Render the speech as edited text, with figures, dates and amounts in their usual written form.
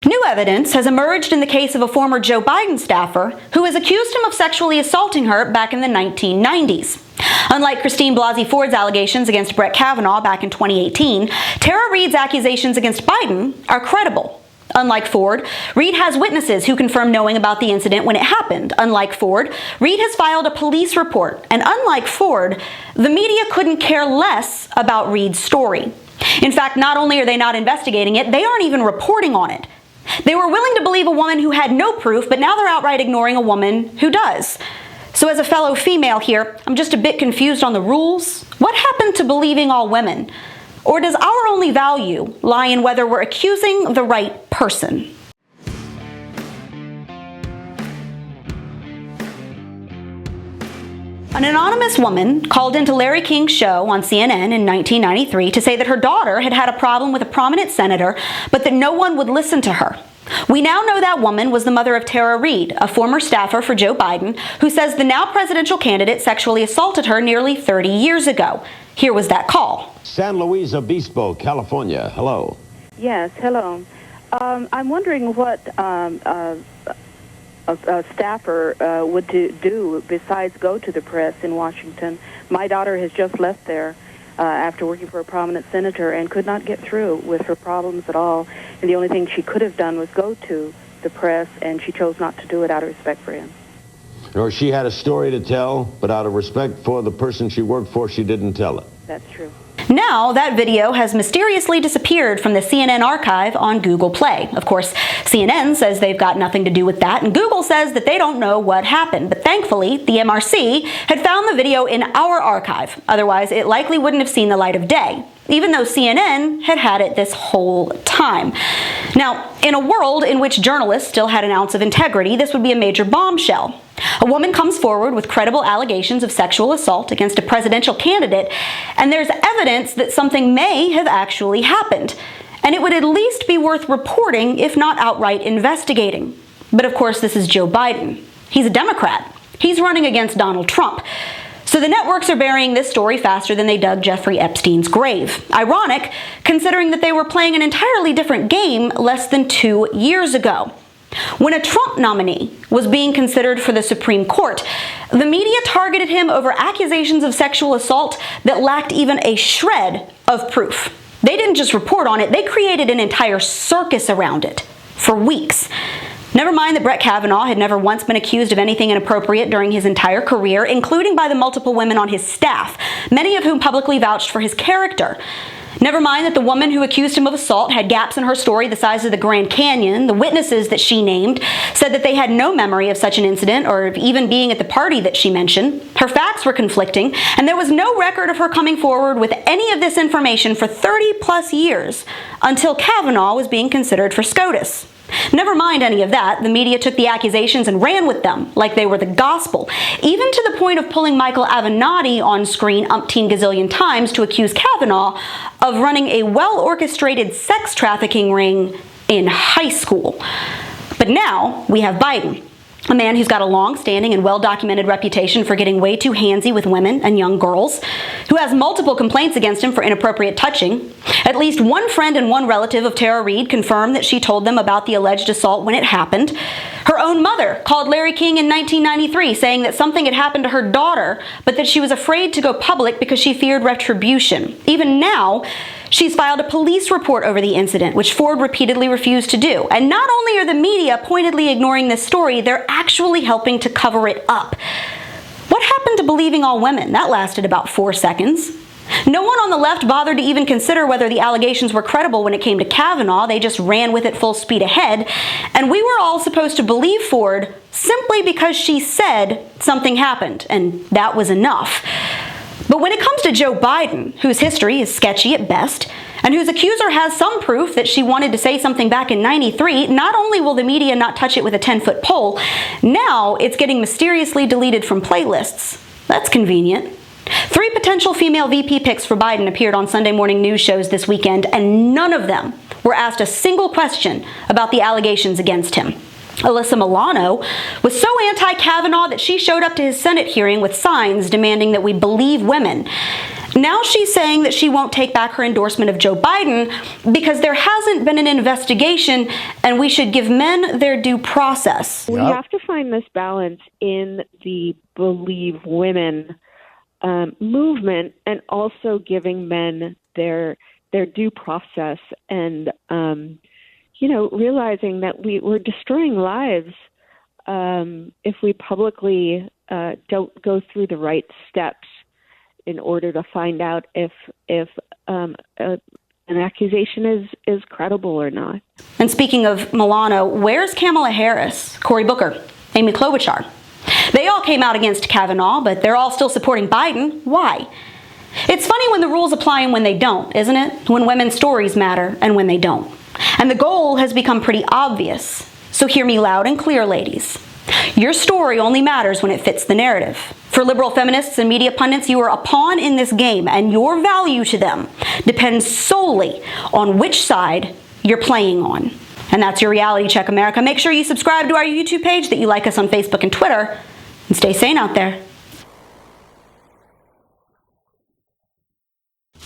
New evidence has emerged in the case of a former Joe Biden staffer who has accused him of sexually assaulting her back in the 1990s. Unlike Christine Blasey Ford's allegations against Brett Kavanaugh back in 2018, Tara Reade's accusations against Biden are credible. Unlike Ford, Reade has witnesses who confirm knowing about the incident when it happened. Unlike Ford, Reade has filed a police report. And unlike Ford, the media couldn't care less about Reade's story. In fact, not only are they not investigating it, they aren't even reporting on it. They were willing to believe a woman who had no proof, but now they're outright ignoring a woman who does. So as a fellow female here, I'm just a bit confused on the rules. What happened to believing all women? Or does our only value lie in whether we're accusing the right person? An anonymous woman called into Larry King's show on CNN in 1993 to say that her daughter had had a problem with a prominent senator, but that no one would listen to her. We now know that woman was the mother of Tara Reade, a former staffer for Joe Biden, who says the now presidential candidate sexually assaulted her nearly 30 years ago. Here was that call. San Luis Obispo, California. Hello. Yes, hello. I'm wondering what a staffer would do besides go to the press in Washington. My daughter has just left there after working for a prominent senator and could not get through with her problems at all. And the only thing she could have done was go to the press, and she chose not to do it out of respect for him. Or she had a story to tell, but out of respect for the person she worked for, she didn't tell it. That's true. Now, that video has mysteriously disappeared from the CNN archive on Google Play. Of course, CNN says they've got nothing to do with that, and Google says that they don't know what happened. But thankfully, the MRC had found the video in our archive. Otherwise, it likely wouldn't have seen the light of day, even though CNN had had it this whole time. Now, in a world in which journalists still had an ounce of integrity, this would be a major bombshell. A woman comes forward with credible allegations of sexual assault against a presidential candidate, and there's evidence that something may have actually happened. And it would at least be worth reporting, if not outright investigating. But of course, this is Joe Biden. He's a Democrat. He's running against Donald Trump. So the networks are burying this story faster than they dug Jeffrey Epstein's grave. Ironic, considering that they were playing an entirely different game less than 2 years ago. When a Trump nominee was being considered for the Supreme Court, the media targeted him over accusations of sexual assault that lacked even a shred of proof. They didn't just report on it, they created an entire circus around it for weeks. Never mind that Brett Kavanaugh had never once been accused of anything inappropriate during his entire career, including by the multiple women on his staff, many of whom publicly vouched for his character. Never mind that the woman who accused him of assault had gaps in her story the size of the Grand Canyon. The witnesses that she named said that they had no memory of such an incident or of even being at the party that she mentioned. Her facts were conflicting, and there was no record of her coming forward with any of this information for 30-plus years until Kavanaugh was being considered for SCOTUS. Never mind any of that, the media took the accusations and ran with them like they were the gospel, even to the point of pulling Michael Avenatti on screen umpteen gazillion times to accuse Kavanaugh of running a well-orchestrated sex trafficking ring in high school. But now we have Biden, a man who's got a long-standing and well-documented reputation for getting way too handsy with women and young girls, who has multiple complaints against him for inappropriate touching. At least one friend and one relative of Tara Reade confirmed that she told them about the alleged assault when it happened. Her own mother called Larry King in 1993 saying that something had happened to her daughter, but that she was afraid to go public because she feared retribution. Even now, she's filed a police report over the incident, which Ford repeatedly refused to do. And not only are the media pointedly ignoring this story, they're actually helping to cover it up. What happened to believing all women? That lasted about 4 seconds. No one on the left bothered to even consider whether the allegations were credible when it came to Kavanaugh. They just ran with it full speed ahead. And we were all supposed to believe Ford simply because she said something happened, and that was enough. But when it comes to Joe Biden, whose history is sketchy at best, and whose accuser has some proof that she wanted to say something back in '93, not only will the media not touch it with a 10-foot pole, now it's getting mysteriously deleted from playlists. That's convenient. 3 potential female VP picks for Biden appeared on Sunday morning news shows this weekend, and none of them were asked a single question about the allegations against him. Alyssa Milano was so anti-Kavanaugh that she showed up to his Senate hearing with signs demanding that we believe women. Now she's saying that she won't take back her endorsement of Joe Biden because there hasn't been an investigation and we should give men their due process. We have to find this balance in the Believe Women movement, and also giving men their due process, and realizing that we're destroying lives if we publicly don't go through the right steps in order to find out if an accusation is credible or not. And speaking of Milano, where's Kamala Harris, Cory Booker, Amy Klobuchar? They all came out against Kavanaugh, but they're all still supporting Biden. Why? It's funny when the rules apply and when they don't, isn't it? When women's stories matter and when they don't. And the goal has become pretty obvious. So hear me loud and clear, ladies. Your story only matters when it fits the narrative. For liberal feminists and media pundits, you are a pawn in this game, and your value to them depends solely on which side you're playing on. And that's your Reality Check, America. Make sure you subscribe to our YouTube page, that you like us on Facebook and Twitter, and stay sane out there.